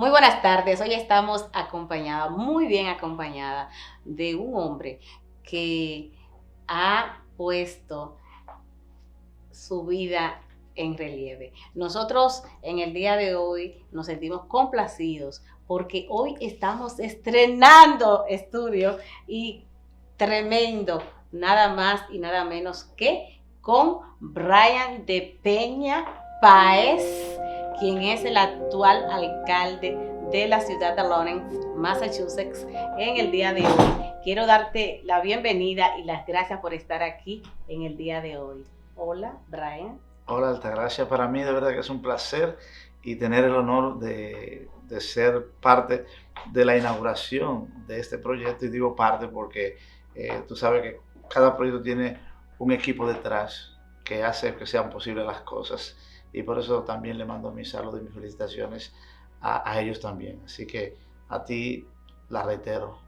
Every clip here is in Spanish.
Muy buenas tardes. Hoy estamos acompañada, muy bien acompañada, de un hombre que ha puesto su vida en relieve. Nosotros en el día de hoy nos sentimos complacidos porque hoy estamos estrenando estudio y tremendo, nada más y nada menos que con Brian de Peña Páez, quien es el actual alcalde de la ciudad de Lawrence, Massachusetts, en el día de hoy. Quiero darte la bienvenida y las gracias por estar aquí en el día de hoy. Hola, Brian. Hola, Altagracia. Para mí de verdad que es un placer y tener el honor de ser parte de la inauguración de este proyecto. Y digo parte porque tú sabes que cada proyecto tiene un equipo detrás que hace que sean posibles las cosas. Y por eso también le mando mis saludos y mis felicitaciones a ellos también. Así que a ti la reitero.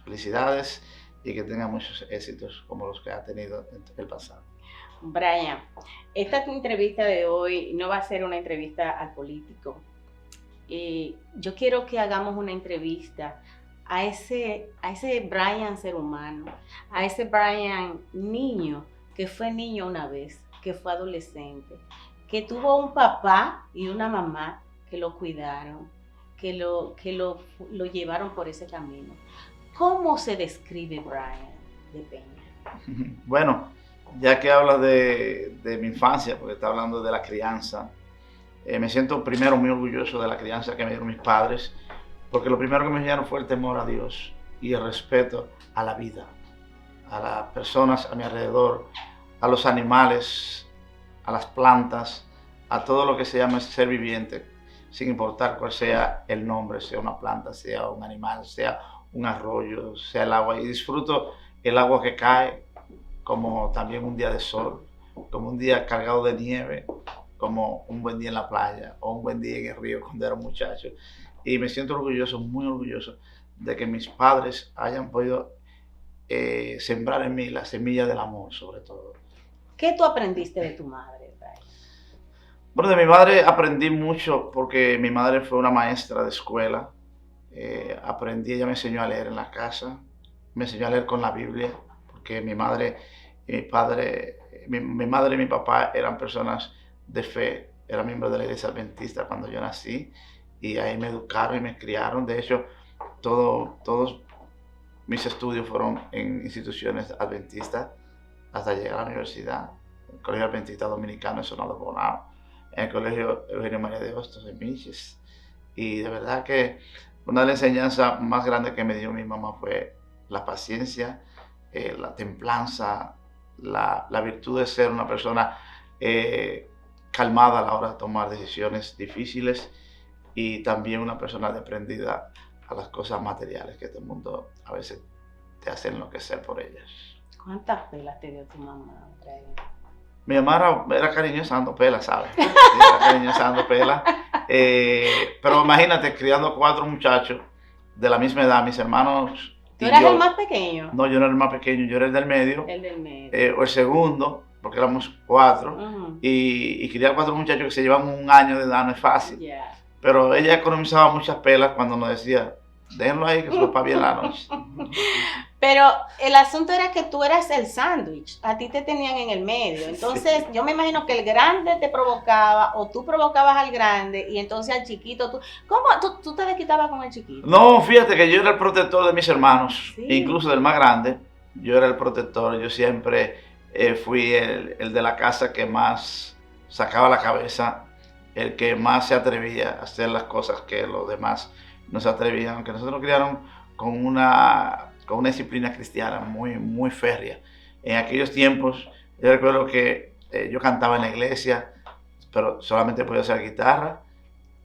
Felicidades y que tengan muchos éxitos como los que ha tenido en el pasado. Brian, esta entrevista de hoy no va a ser una entrevista al político. Yo quiero que hagamos una entrevista a ese Brian ser humano, a ese Brian niño, que fue niño una vez, que fue adolescente, que tuvo un papá y una mamá que lo cuidaron, que lo llevaron por ese camino. ¿Cómo se describe Brian de Peña? Bueno, ya que hablas de mi infancia, porque está hablando de la crianza, me siento primero muy orgulloso de la crianza que me dieron mis padres, porque lo primero que me enseñaron fue el temor a Dios y el respeto a la vida, a las personas a mi alrededor, a los animales, a las plantas, a todo lo que se llama ser viviente, sin importar cuál sea el nombre, sea una planta, sea un animal, sea un arroyo, sea el agua. Y disfruto el agua que cae, como también un día de sol, como un día cargado de nieve, como un buen día en la playa o un buen día en el río cuando era muchacho. Y me siento orgulloso, muy orgulloso, de que mis padres hayan podido sembrar en mí la semilla del amor, sobre todo. ¿Qué tú aprendiste de tu madre, Brian? Bueno, de mi madre aprendí mucho porque mi madre fue una maestra de escuela. Ella me enseñó a leer en la casa, me enseñó a leer con la Biblia, porque mi madre y mi padre, mi madre y mi papá eran personas de fe, eran miembros de la iglesia adventista cuando yo nací, y ahí me educaron y me criaron. De hecho, todos mis estudios fueron en instituciones adventistas hasta llegar a la universidad, el Colegio Adventista Dominicano en Sonado Bonao, en el Colegio Eugenio María de Hostos en Miches. Y de verdad que una de las enseñanzas más grandes que me dio mi mamá fue la paciencia, la templanza, la virtud de ser una persona calmada a la hora de tomar decisiones difíciles y también una persona desprendida a las cosas materiales que este mundo a veces te hace enloquecer por ellas. ¿Cuántas pelas te dio tu mamá, Brian? Mi mamá era cariñosa dando pela, ¿sabes? Era cariñosa dando pela. Pero imagínate, criando 4 muchachos de la misma edad, mis hermanos ¿Tú y eras yo. el más pequeño? No, yo no era el más pequeño, yo era el del medio. El del medio. O el segundo, porque éramos 4. Uh-huh. Y criar 4 muchachos que se llevan un año de edad no es fácil. Yeah. Pero ella economizaba muchas pelas cuando nos decía, déjenlo ahí que se lo pague bien la noche. Pero el asunto era que tú eras el sándwich, a ti te tenían en el medio. Entonces, sí, yo me imagino que el grande te provocaba o tú provocabas al grande y entonces al chiquito, ¿cómo tú te desquitabas con el chiquito? No, fíjate que yo era el protector de mis hermanos, Sí. Incluso del más grande. Yo era el protector, yo siempre fui el de la casa que más sacaba la cabeza, el que más se atrevía a hacer las cosas que los demás no se atrevían, aunque nosotros nos criaron con una disciplina cristiana muy, muy férrea. En aquellos tiempos, yo recuerdo que yo cantaba en la iglesia, pero solamente podía usar guitarra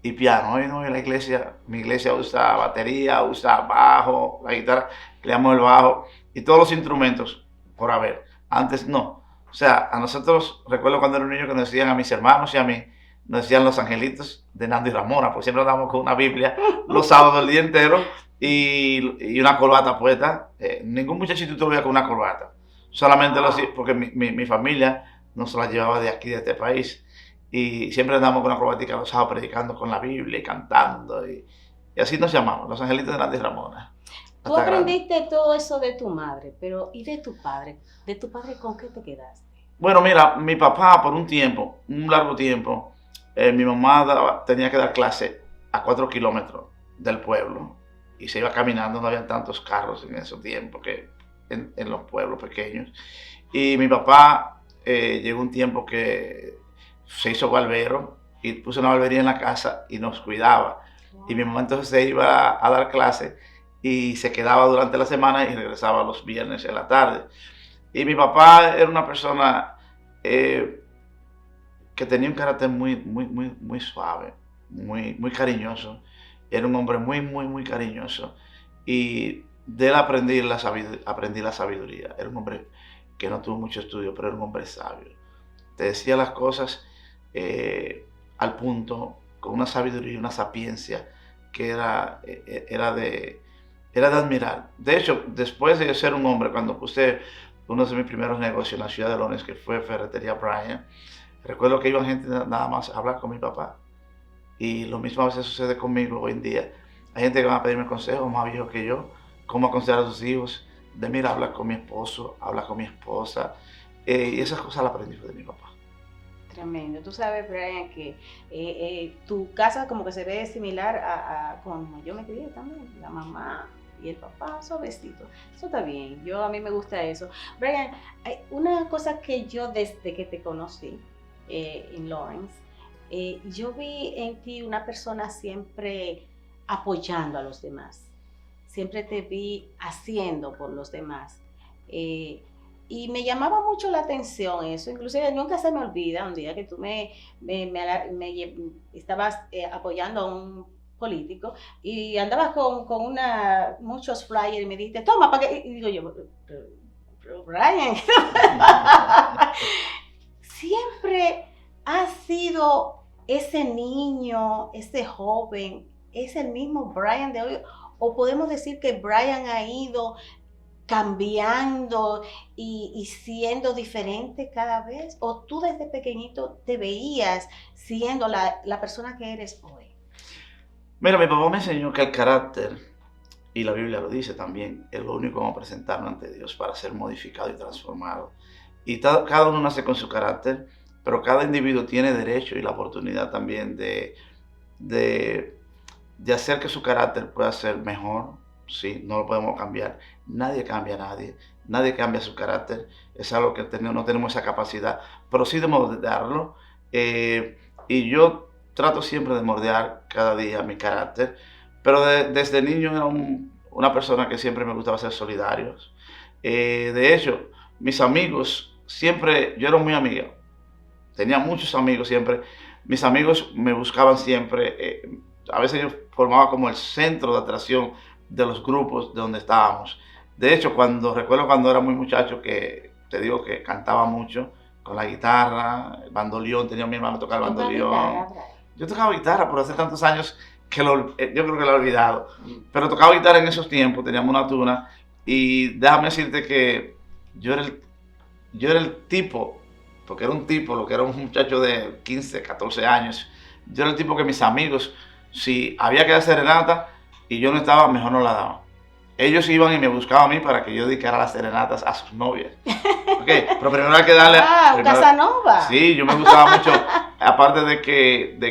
y piano. Hoy no, en la iglesia, mi iglesia usa batería, usa bajo, la guitarra, creamos el bajo y todos los instrumentos por haber. Antes no. O sea, a nosotros, recuerdo cuando era un niño que nos decían a mis hermanos y a mí, nos decían los angelitos de Nando y Ramona, porque siempre andábamos con una Biblia los sábados el día entero y una corbata puesta. Ningún muchachito te veía con una corbata. Solamente porque mi familia nos la llevaba de aquí, de este país. Y siempre andamos con una corbatica los sábados predicando con la Biblia y cantando. Y así nos llamamos, los angelitos de Nandi Ramona. Tú aprendiste todo eso de tu madre, pero ¿y de tu padre? ¿De tu padre con qué te quedaste? Bueno, mira, mi papá por un tiempo, un largo tiempo, mi mamá tenía que dar clase a 4 kilómetros del pueblo y se iba caminando, no había tantos carros en ese tiempo que en los pueblos pequeños. Y mi papá llegó un tiempo que se hizo barbero y puso una barbería en la casa y nos cuidaba. Wow. Y mi mamá entonces se iba a dar clase y se quedaba durante la semana y regresaba los viernes en la tarde. Y mi papá era una persona que tenía un carácter muy suave, muy cariñoso. Era un hombre muy cariñoso. Y de él aprendí la sabiduría. Era un hombre que no tuvo mucho estudio, pero era un hombre sabio. Te decía las cosas al punto, con una sabiduría y una sapiencia que era de admirar. De hecho, después de ser un hombre, cuando puse uno de mis primeros negocios en la ciudad de Londres, que fue Ferretería Brian, recuerdo que iba gente nada más a hablar con mi papá. Y lo mismo a veces sucede conmigo hoy en día. Hay gente que va a pedirme consejos más viejos que yo, cómo aconsejar a sus hijos, de mira, habla con mi esposo, habla con mi esposa. Y esas cosas las aprendí de mi papá. Tremendo. Tú sabes, Brian, que tu casa como que se ve similar a como yo me crié también, la mamá y el papá suavecito. Eso está bien, a mí me gusta eso. Brian, hay una cosa que yo desde que te conocí en Lawrence, yo vi en ti una persona siempre apoyando a los demás. Siempre te vi haciendo por los demás. Y me llamaba mucho la atención eso, inclusive nunca se me olvida un día que tú me estabas apoyando a un político y andabas con muchos flyers y me dijiste, toma, ¿para qué? Y digo yo, pero Brian, siempre has sido ese niño, ese joven, ¿es el mismo Brian de hoy? ¿O podemos decir que Brian ha ido cambiando y siendo diferente cada vez? ¿O tú desde pequeñito te veías siendo la persona que eres hoy? Mira, mi papá me enseñó que el carácter, y la Biblia lo dice también, es lo único que vamos a presentarnos ante Dios para ser modificado y transformado. Y cada uno nace con su carácter, pero cada individuo tiene derecho y la oportunidad también de hacer que su carácter pueda ser mejor. Sí, no lo podemos cambiar. Nadie cambia a nadie. Nadie cambia su carácter. Es algo que no tenemos esa capacidad. Pero sí de moldearlo. Y yo trato siempre de moldear cada día mi carácter. Pero desde niño era una persona que siempre me gustaba ser solidarios. De hecho, mis amigos, siempre, yo era muy amiga. Tenía muchos amigos siempre. Mis amigos me buscaban siempre. A veces yo formaba como el centro de atracción de los grupos de donde estábamos. De hecho, recuerdo cuando era muy muchacho, que te digo que cantaba mucho con la guitarra, el bandoneón, tenía mi hermano tocar el bandoneón. Yo tocaba guitarra por hace tantos años que yo creo que lo he olvidado. Pero tocaba guitarra en esos tiempos, teníamos una tuna, y déjame decirte que yo era el tipo, porque era un tipo, lo que era un muchacho de 15, 14 años, yo era el tipo que mis amigos, si había que dar serenata y yo no estaba, mejor no la daban. Ellos iban y me buscaban a mí para que yo dedicara las serenatas a sus novias. Okay, pero primero hay que darle... Casanova. Sí, yo me gustaba mucho. Aparte de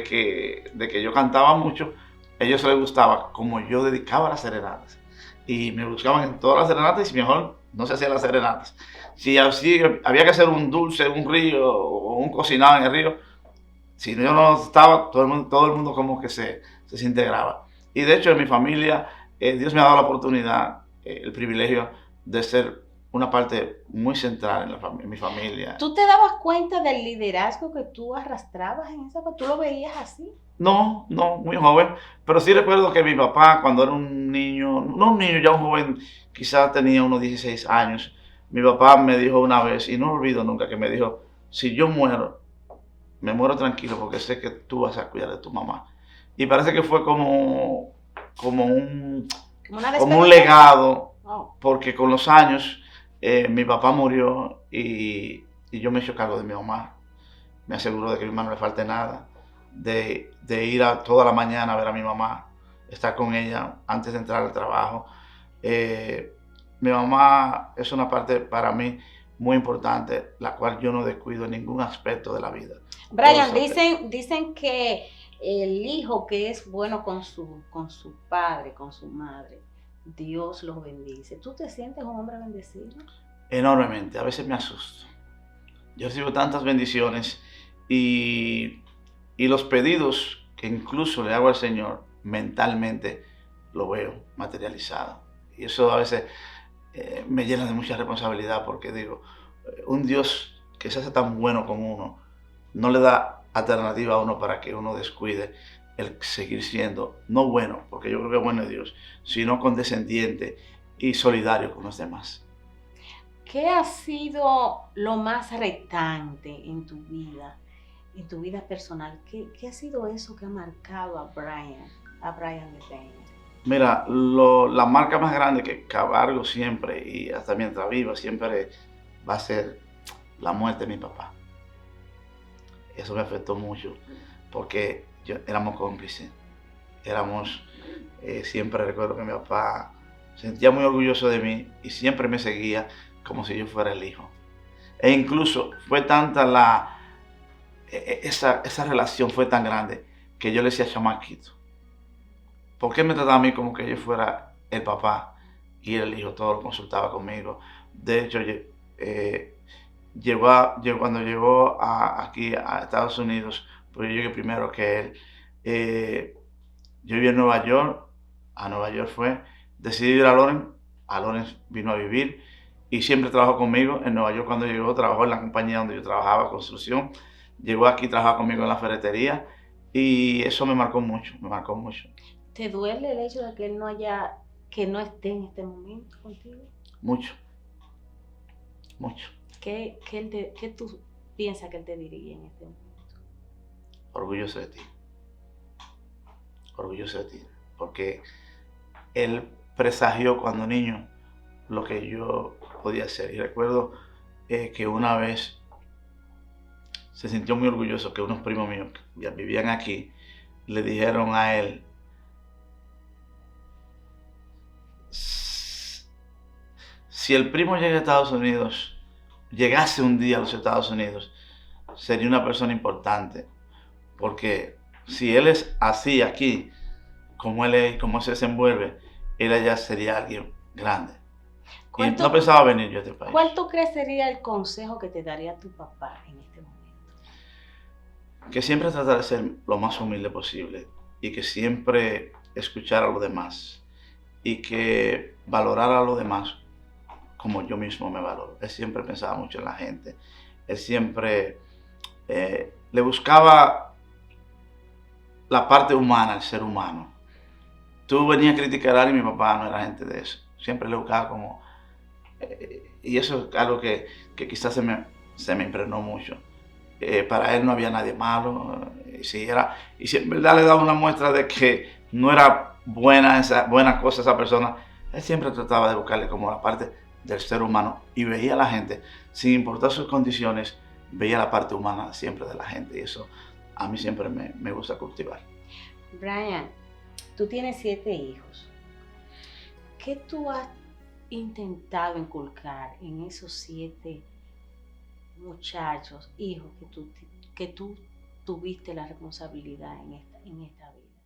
que yo cantaba mucho, a ellos les gustaba como yo dedicaba las serenatas. Y me buscaban en todas las serenatas y mejor no se hacían las serenatas. Si así había que hacer un dulce en un río o un cocinado en el río, si yo no estaba, todo el mundo como que se integraba. Y de hecho en mi familia, Dios me ha dado la oportunidad, el privilegio de ser una parte muy central en mi familia. ¿Tú te dabas cuenta del liderazgo que tú arrastrabas en esa? ¿Tú lo veías así? No, muy joven, pero sí recuerdo que mi papá, cuando era un niño, no un niño, ya un joven, quizás tenía unos 16 años, mi papá me dijo una vez, y no lo olvido nunca, que me dijo, si yo muero, me muero tranquilo porque sé que tú vas a cuidar de tu mamá. Y parece que fue como un legado, porque con los años mi papá murió y yo me hice cargo de mi mamá. Me aseguro de que a mi mamá no le falte nada, de ir toda la mañana a ver a mi mamá. estar con ella antes de entrar al trabajo. Mi mamá es una parte para mí muy importante, la cual yo no descuido en ningún aspecto de la vida. Brian, dicen que el hijo que es bueno con su padre, con su madre, Dios los bendice. ¿Tú te sientes un hombre bendecido? Enormemente, a veces me asusto. Yo recibo tantas bendiciones y, y los pedidos que incluso le hago al Señor, mentalmente lo veo materializado. Y eso a veces me llena de mucha responsabilidad porque digo, un Dios que se hace tan bueno con uno, no le da alternativa a uno para que uno descuide el seguir siendo, no bueno, porque yo creo que bueno es Dios, sino condescendiente y solidario con los demás. ¿Qué ha sido lo más retante en tu vida personal? ¿Qué ha sido eso que ha marcado a Brian LePeña? Mira, la marca más grande que cargo siempre y hasta mientras viva siempre va a ser la muerte de mi papá. Eso me afectó mucho porque éramos cómplices. Siempre recuerdo que mi papá sentía muy orgulloso de mí y siempre me seguía como si yo fuera el hijo. E incluso fue tanta esa relación fue tan grande que yo le decía chamaquito. ¿Por qué me trataba a mí como que yo fuera el papá y él el hijo? Todo lo consultaba conmigo. De hecho, cuando llegó aquí a Estados Unidos, pues yo llegué primero que él. Yo viví en Nueva York, a Nueva York decidí ir a Lawrence vino a vivir y siempre trabajó conmigo. En Nueva York cuando llegó, trabajó en la compañía donde yo trabajaba, construcción. Llegó aquí, trabajaba conmigo en la ferretería y eso me marcó mucho, me marcó mucho. ¿Te duele el hecho de que él que no esté en este momento contigo? Mucho, mucho. ¿Qué tú piensas que él te diría en este momento? Orgulloso de ti. Orgulloso de ti. Porque él presagió cuando niño lo que yo podía hacer. Y recuerdo que una vez se sintió muy orgulloso que unos primos míos que ya vivían aquí le dijeron a él, si el primo llega a Estados Unidos, llegase un día a los Estados Unidos, sería una persona importante. Porque si él es así aquí, como él es, como se desenvuelve, él allá sería alguien grande. Y no pensaba venir yo a este país. ¿Cuál tú crees sería el consejo que te daría tu papá en este momento? Que siempre tratar de ser lo más humilde posible y que siempre escuchar a los demás y que valorar a los demás como yo mismo me valoro. Él siempre pensaba mucho en la gente. Él siempre le buscaba la parte humana, el ser humano. Tú venías a criticar a alguien y mi papá no era gente de eso. Siempre le buscaba como... y eso es algo que quizás se me impregnó mucho. Para él no había nadie malo. Y si en verdad le daba una muestra de que no era buena cosa esa persona, él siempre trataba de buscarle como la parte del ser humano y veía a la gente, sin importar sus condiciones, veía la parte humana siempre de la gente. Y eso a mí siempre me gusta cultivar. Brian, tú tienes 7 hijos. ¿Qué tú has intentado inculcar en esos 7 muchachos, hijos que tú tuviste la responsabilidad en esta vida?